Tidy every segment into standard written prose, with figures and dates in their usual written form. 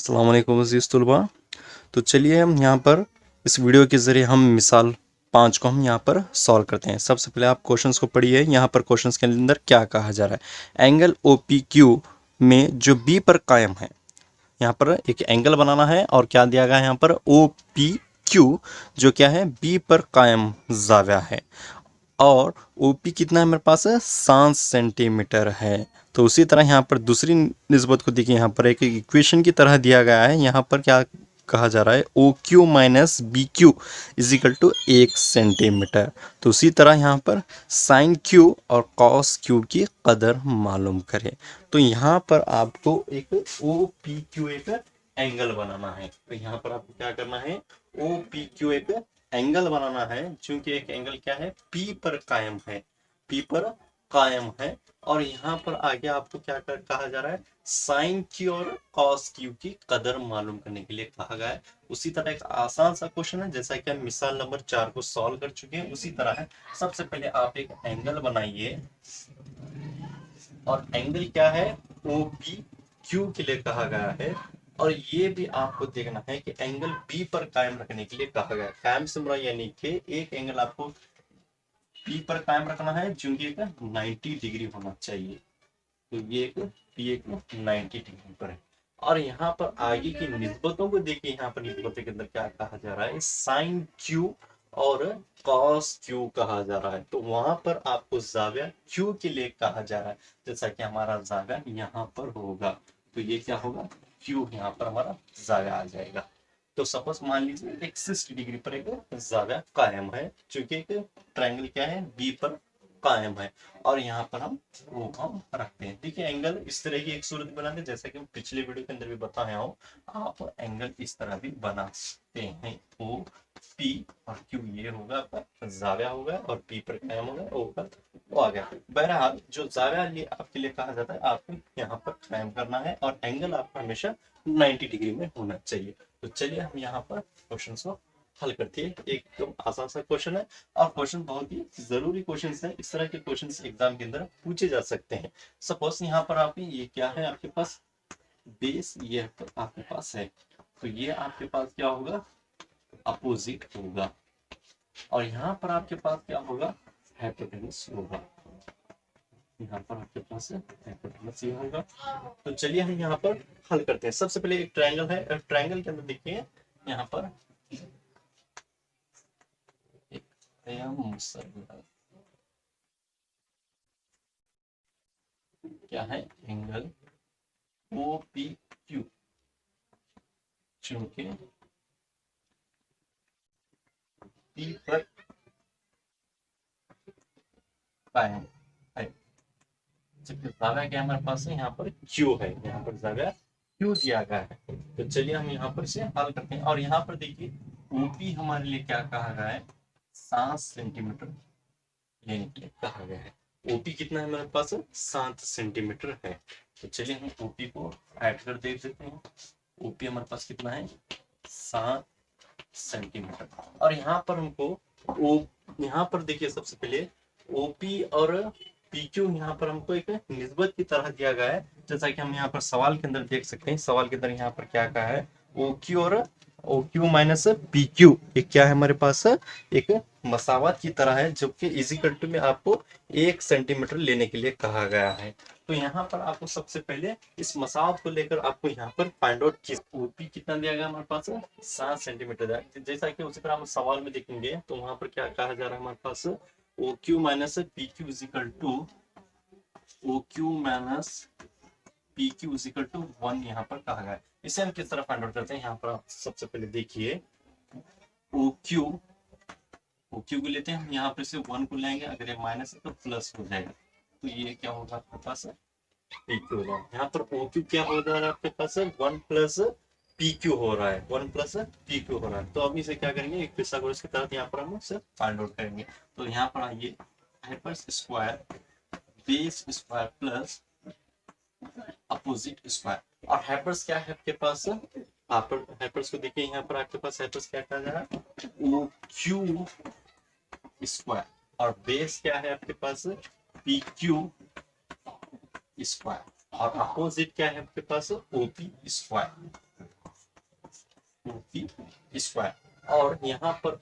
अस्सलाम वालेकुम अज़ीज़ तुलबा। तो चलिए हम यहाँ पर इस वीडियो के ज़रिए हम मिसाल 5 को हम यहाँ पर सॉल्व करते हैं। सबसे पहले आप क्वेश्चंस को पढ़िए। यहाँ पर क्वेश्चंस के अंदर क्या कहा जा रहा है। एंगल ओ पी क्यू में जो बी पर कायम है, यहाँ पर एक एंगल बनाना है और क्या दिया गया है यहाँ पर ओ पी क्यू जो क्या है बी पर कायम ज़ाविया है और ओपी कितना है मेरे पास है 7 सेंटीमीटर है। तो उसी तरह यहाँ पर दूसरी निस्बत को देखिए, यहाँ पर एक इक्वेशन की तरह दिया गया है। यहाँ पर क्या कहा जा रहा है O Q minus B Q is equal to 1 centimetre. तो उसी तरह यहाँ पर साइन क्यू और कॉस क्यू की कदर मालूम करें। तो यहाँ पर आपको एक ओ पी क्यू एक एंगल बनाना है। तो यहाँ पर आपको क्या करना है, ओ पी क्यू एक एंगल बनाना है। चूंकि एक एंगल क्या है पी पर कायम है, पी पर कायम है। और यहाँ पर आगे आपको क्या कहा जा रहा है, साइन क्यू और कॉस क्यू की कदर मालूम करने के लिए कहा गया है। उसी तरह एक आसान सा क्वेश्चन है, जैसा कि हम मिसाल नंबर 4 को सॉल्व कर चुके हैं, उसी तरह है। सबसे पहले आप एक एंगल बनाइए और एंगल क्या है ओ पी क्यू के लिए कहा गया है। और ये भी आपको देखना है कि एंगल बी पर कायम रखने के लिए कहा गया है। कायम से मुराद यानी कि एक एंगल आपको बी पर कायम रखना है जो कि एक 90 डिग्री होना चाहिए। तो ये एक पी एक 90 डिग्री पर है। और यहाँ पर आगे की निस्बतों को देखिए, यहाँ पर निस्बतों के अंदर क्या कहा जा रहा है, साइन क्यू और कॉस क्यू कहा जा रहा है। तो वहां पर आपको जाविया क्यू के लिए कहा जा रहा है, जैसा कि हमारा जाविया यहाँ पर होगा। तो ये क्या होगा, क्यू यहाँ पर हमारा जाविया आ जाएगा। तो सपोज मान लीजिए एक 60 डिग्री पर एक जाविया कायम है, चूंकि एक ट्रायंगल क्या है बी पर कायम है। और यहाँ पर हम वो हम रखते हैं। देखिए एंगल इस तरह की एक सूरत बनाते हैं, जैसा कि हम पिछले वीडियो के अंदर भी बताया हूँ। आप एंगल इस तरह भी बना सकते हैं। ओ पी और क्यू ये होगा आपका जाविया होगा और पी पर कायम होगा, ओ पर वो आ गया। बहरहाल जो जाविया आपके लिए कहा जाता है, आपको यहाँ पर कायम करना है और एंगल आपका हमेशा 90 डिग्री में होना चाहिए। तो चलिए हम यहाँ पर क्वेश्चन को हल करते हैं। एकदम आसान सा क्वेश्चन है और क्वेश्चन बहुत ही जरूरी क्वेश्चन है। इस तरह के क्वेश्चन एग्जाम के अंदर पूछे जा सकते हैं। सपोज यहाँ पर आप ये क्या है आपके पास बेस, ये आपके पास है। तो ये आपके पास क्या होगा, अपोजिट होगा। और यहाँ पर आपके पास क्या होगा, हाइपोटेनस होगा। यहाँ पर आपके पास हाइपोटेनस ये होगा। तो चलिए हम यहाँ पर हल करते हैं। सबसे पहले एक ट्रायंगल है, ट्रायंगल के अंदर देखिए यहाँ पर क्या है एंगल ओ पी क्यू, चूंकि पी पर कायम है। जाविया क्या हमारे पास है, यहाँ पर क्यू है, यहाँ पर जाविया क्यू दिया गया है। तो चलिए हम यहाँ पर इसे हल करते हैं। और यहाँ पर देखिए ओपी हमारे लिए क्या कहा गया है, 7 सेंटीमीटर लेने के लिए कहा गया है। ओपी कितना है हमारे पास, 7 सेंटीमीटर है। तो चलिए हम ओपी को ऐड कर देख देते हैं। ओपी हमारे पास कितना है, 7 सेंटीमीटर। और यहाँ पर हमको ओ, यहाँ पर देखिए सबसे पहले ओपी और पीक्यू यहाँ पर हमको एक निस्बत की तरह दिया गया है, जैसा कि हम यहाँ पर सवाल के अंदर देख सकते हैं। सवाल के अंदर यहाँ पर क्या कहा है, ओ क्यू और O Q minus P Q एक क्या है हमारे पास, एक मसावत की तरह है, जबकि इजिकल टू में आपको 1 सेंटीमीटर लेने के लिए कहा गया है। तो यहाँ पर आपको सबसे पहले इस मसावत को लेकर आपको यहाँ पर फाइंड आउट की ओपी कितना दिया गया हमारे पास, 7 सेंटीमीटर। जैसा कि उसी तरह हम सवाल में देखेंगे तो वहां पर क्या कहा जा रहा है हमारे पास, O Q minus P Q is equal to O Q minus P Q is equal to 1 यहाँ पर कहा गया है। इसे हम किस तरह फाइंड आउट करते हैं, यहाँ पर आप सबसे पहले देखिए ओ क्यू को लेते हैं हम, यहाँ पर से 1 को लेंगे, अगर ये माइनस है तो प्लस हो जाएगा। तो ये क्या होगा आपके पास, पी क्यू हो जाएगा। यहाँ पर ओ क्यू क्या हो रहा है आपके पास, 1 प्लस पी क्यू हो रहा है, 1 प्लस पी क्यू हो रहा है। तो अब इसे क्या करेंगे, एक पिथागोरस के तहत यहाँ पर हम इसे फाइंड आउट करेंगे। तो यहाँ पर आइए, hypers square base square plus opposite square. और हाइपर्स क्या है आपके पास, आप हाइपर्स को देखिए, यहाँ पर आपके पास हाइपर्स क्या कहा जा रहा है, ओ क्यू स्क्वायर। और बेस क्या है आपके पास, पी क्यू स्क्वायर। और अपोजिट क्या है आपके पास, ओपी स्क्वायर। 2p square. और यहाँ पर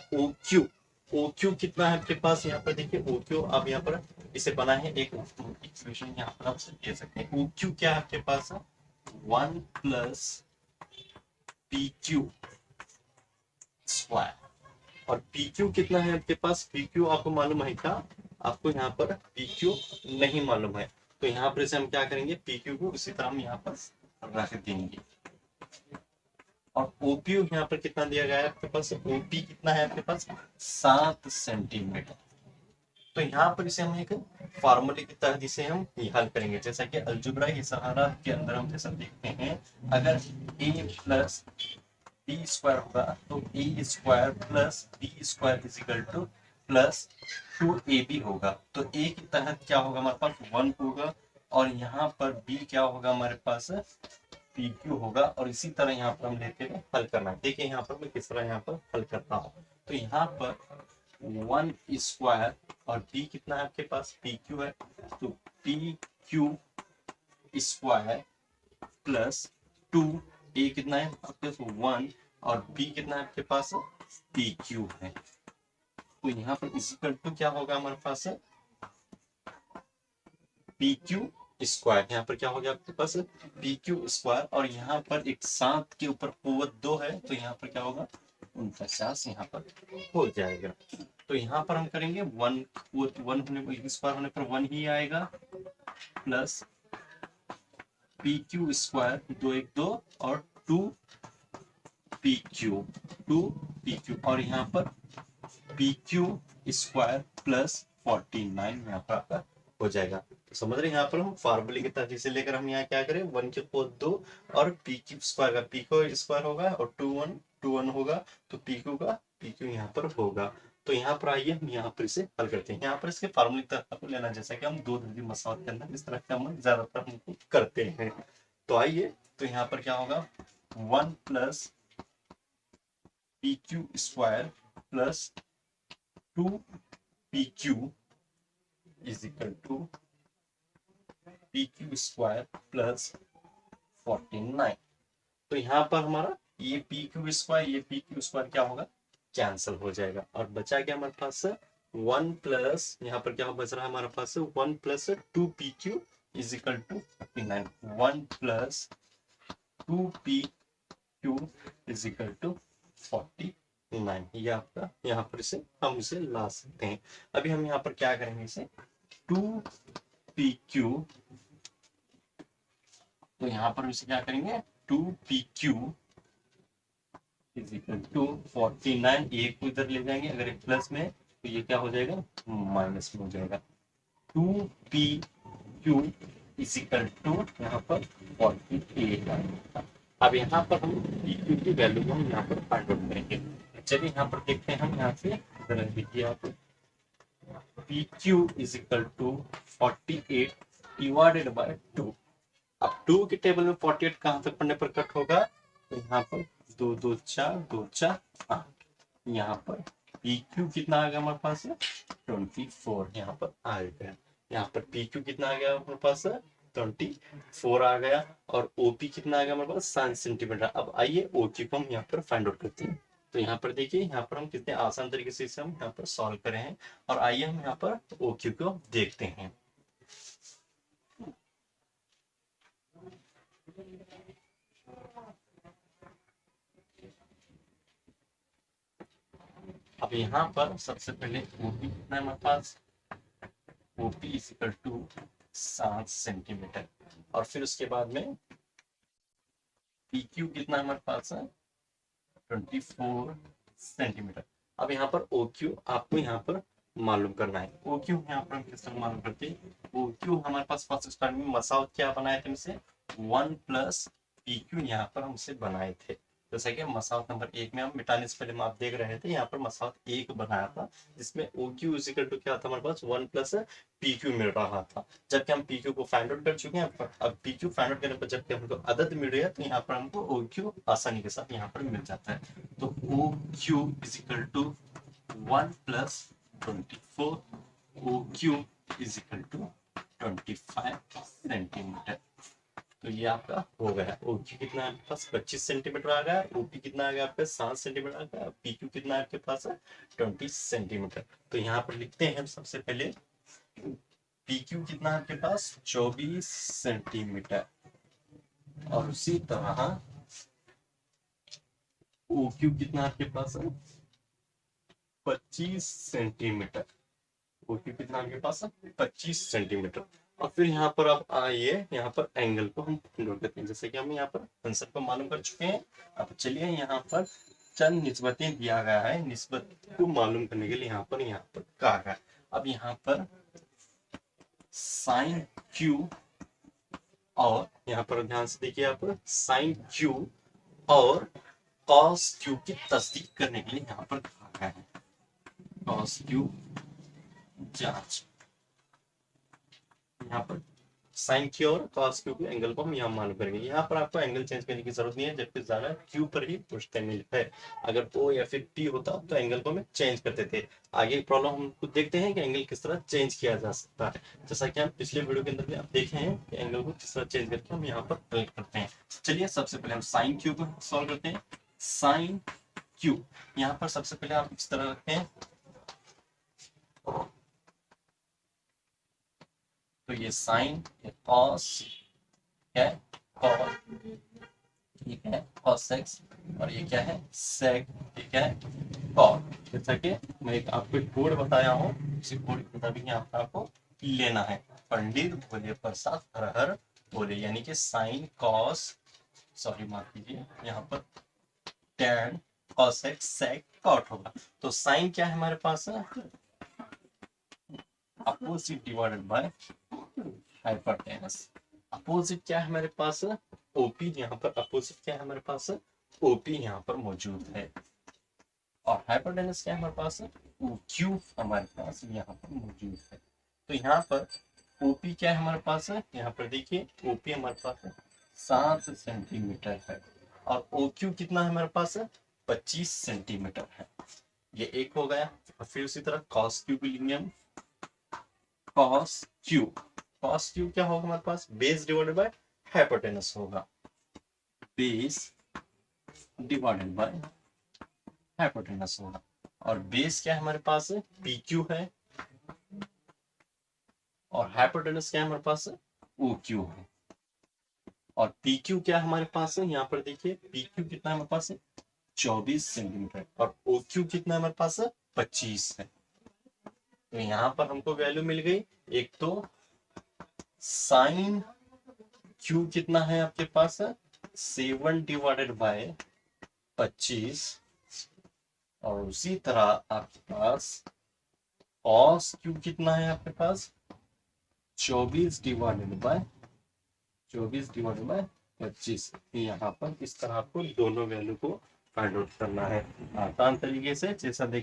OQ कितना है आपके पास, यहाँ पर देखिए OQ आप यहाँ पर इसे बना है एक इक्वेशन यहाँ पर आप दे सकते हैं। OQ क्या है आपके पास, 1 प्लस PQ स्क्वायर। और PQ कितना है आपके पास, PQ आपको मालूम है क्या, आपको यहाँ पर PQ नहीं मालूम है, तो यहाँ पर इसे हम क्या करेंगे, PQ को उसी तरह हम यहाँ पर रख देंगे। और OPU यहाँ पर कितना दिया गया है आपके पास, OP कितना है आपके पास, 7 सेंटीमीटर। तो यहाँ पर इसे हम एक फार्मूले की तहत इसे हम हल करेंगे, जैसा कि अलजेब्रा ये सहारा के अंदर हम जैसा देखते हैं, अगर a प्लस बी स्क्वायर होगा तो A square plus B square is equal to plus 2ab होगा। तो a के तहत क्या होगा हमारे पास 1 होगा, और यहाँ पर b क्या होगा हमारे पास pq होगा। और इसी तरह यहाँ पर हम लेते हुए हल करना है। देखिए यहाँ पर मैं किस तरह यहाँ पर हल करता हूँ, तो यहाँ पर 1 स्क्वायर और b कितना है आपके पास pq है, तो pq स्क्वायर प्लस 2, a कितना है आपके पास 1 और b कितना है आपके पास pq है। तो यहाँ पर इक्वल टू क्या होगा हमारे पास pq स्क्वायर, यहाँ पर क्या हो गया आपके पास pq स्क्वायर, और यहाँ पर एक 7 के ऊपर कुवत 2 है, तो यहाँ पर क्या होगा 49 यहाँ पर हो जाएगा। तो यहाँ पर हम करेंगे 1 होने पर स्क्वायर होने पर 1 ही आएगा, प्लस PQ स्क्वायर 2 1 2 और 2PQ और यहाँ पर PQ स्क्वायर प्लस 49 यहाँ पर आपका हो जाएगा। तो समझ रहे हैं, यहाँ पर हम फार्मूले के तहत इसे लेकर हम यहाँ क्या करें 1 के पोत 2 और PQ स्क्वायर का PQ स्क्वायर होगा और 2 1 होगा, तो PQ यहाँ पर होगा। तो यहाँ पर आइए हम यहाँ पर इसे हल करते हैं। यहाँ पर इसके फार्मूले की तरफ आपको लेना, जैसा कि हम दो दर्जी मसावत के अंदर इस तरह का हम ज्यादातर हम करते हैं। तो आइए, तो यहाँ पर क्या होगा 1 plus PQ square plus 2PQ is equal to PQ square plus 49। तो यहाँ पर हमारा ये PQ स्क्वायर क्या होगा कैंसिल हो जाएगा, और बचा क्या हमारे पास 1 प्लस यहाँ पर क्या बच रहा है हमारे पास 1 plus 2PQ is equal to 49। 1 plus 2PQ is equal to 49। ये आपका यहाँ पर इसे हम इसे ला सकते हैं। अभी हम यहाँ पर क्या करेंगे इसे 2PQ, तो यहाँ पर इसे क्या करेंगे 2PQ इज इक्वल टू 49। एक को इधर ले जाएंगे, अगर एक प्लस में तो ये क्या हो जाएगा माइनस में हो जाएगा। 2PQ इज इक्वल टू यहाँ पर 48। अब यहाँ पर हम PQ की वैल्यू को हम यहाँ पर फाइंड आउट करेंगे। चलिए यहाँ पर देखते हैं, हम यहाँ से इधर देखिए आप PQ is equal to 48 divided by 2। अब 2 के टेबल में 48 कहाँ तक पढ़ने पर कट होगा, तो यहाँ पर 2 2 4 2 4 8। यहाँ पर PQ कितना आ गया हमारे पास 24 यहाँ पर आ गया। यहाँ पर PQ कितना आ गया हमारे पास 24 आ गया, और OP कितना आ गया हमारे पास 7 सेंटीमीटर। अब आइए OQ को हम यहाँ पर फाइंड आउट करते हैं। तो यहाँ पर देखिए, यहाँ पर हम कितने आसान तरीके से इसे हम यहाँ पर सॉल्व करें हैं, और आइए हम यहाँ पर OQ को देखते हैं। अब यहाँ पर सबसे पहले OP कितना है हमारे पास, OP is equal to 7 centimetre, और फिर उसके बाद में PQ कितना हमारे पास है 24 सेंटीमीटर। अब यहाँ पर OQ आपको यहाँ पर मालूम करना है। OQ यहाँ पर हम किस तरह मालूम करते हैं, OQ हमारे पास फर्स्ट स्टार्ट में मसावत क्या बनाए थे हमसे 1 प्लस PQ यहाँ पर हमसे बनाए थे। जैसा कि मसावत नंबर 1 में हम मिटाने से पहले आप देख रहे थे, यहाँ पर मसावत 1 बनाया था जिसमें OQ इज इक्वल टू क्या था हमारे पास 1 प्लस PQ मिल रहा था। जबकि हम PQ को फाइंड आउट कर चुके हैं, अब PQ फाइंड आउट करने पर जबकि हमको अदद मिल रही है, तो यहाँ पर हमको OQ आसानी के साथ यहाँ पर मिल जाता है। तो OQ is equal to 1 plus 24, OQ is equal to 25 centimetre. तो ये आपका हो गया। OQ कितना है आपके पास 25 सेंटीमीटर आ गया, OP कितना आ गया आपके 7 सेंटीमीटर आ गया, PQ कितना है आपके पास 20 सेंटीमीटर। तो यहाँ पर लिखते हैं हम सबसे पहले PQ कितना है आपके पास 24 सेंटीमीटर, और उसी तरह OQ कितना है आपके पास 25 सेंटीमीटर। OQ कितना आपके पास 25 सेंटीमीटर। और फिर यहाँ पर आप आइए, यहाँ पर एंगल को हम नोट करते हैं, जैसे कि हम यहाँ पर आंसर को मालूम कर चुके हैं। अब चलिए यहाँ पर चंद निस्बतें दिया गया है, निस्बत को मालूम करने के लिए यहाँ पर कहा गया। अब यहाँ पर साइन Q और यहाँ पर ध्यान से देखिए, आप साइन Q और कॉस Q की तस्दीक करने के लिए यहाँ पर कहा गया है। कॉस Q जांच, यहाँ पर साइन Q और कॉस Q के एंगल को हम यहाँ मालूम करेंगे। यहाँ पर आपको एंगल चेंज करने की जरूरत नहीं है, जबकि ज्यादा Q पर ही मुश्तमिल है। अगर O या फिर P होता तो एंगल को हमें चेंज करते थे। आगे प्रॉब्लम हम खुद देखते हैं कि एंगल किस तरह चेंज किया जा सकता है, जैसा कि हम पिछले वीडियो के अंदर भी आप देखे हैं कि एंगल को किस तरह चेंज करके हम यहाँ पर कैलकुलेट करते हैं। चलिए सबसे पहले हम साइन Q को सॉल्व करते हैं। साइन Q यहाँ पर सबसे पहले आप इस तरह रखते हैं, तो ये साइन, ये कॉस, क्या है कॉस, ये क्या है कॉस एक्स, और ये क्या है सेक, ये क्या है कॉट। जैसा कि मैं एक आपको एक कोड बताया हूँ, उसी कोड के मुताबिक यहाँ पर आपको लेना है। पंडित बोले प्रसाद हर हर बोले, यानी कि साइन कॉस, सॉरी माफ कीजिए, यहाँ पर tan cos x sec cot होगा। तो साइन क्या है हमारे पास opposite divided by hypotenuse. Opposite क्या है हमारे पास ओपी, यहाँ पर अपोजिट क्या है हमारे पास ओपी यहाँ पर मौजूद है। और हाइपोटेनस क्या है हमारे पास OQ हमारे पास यहाँ पर मौजूद है। तो यहाँ पर OP क्या है हमारे पास यहाँ पर देखिए OP हमारे पास 7 सेंटीमीटर है, और OQ कितना है हमारे पास 25 सेंटीमीटर है। ये एक हो गया। और फिर उसी तरह cos Q भी लेंगे हम। cos Q क्या होगा हमारे पास बेस डिवाइडेड बाय हाइपोटेनस होगा, बेस डिवाइडेड बाय हाइपोटेनस होगा। और बेस क्या है हमारे पास PQ है, और हाइपोटेनस क्या है हमारे पास OQ है। और PQ क्या है हमारे पास यहाँ पर देखिए, PQ कितना है हमारे पास 24 सेंटीमीटर, और OQ कितना है हमारे पास 25 है। तो यहाँ पर हमको वैल्यू मिल गई। एक तो साइन Q कितना है आपके पास 7 डिवाइडेड बाय 25, और उसी तरह आपके पास cos Q कितना है आपके पास 24 डिवाइडेड बाय 25। यहाँ पर इस तरह आपको दोनों वैल्यू को फाइंड आउट करना है आसान तरीके से। जैसा देखिए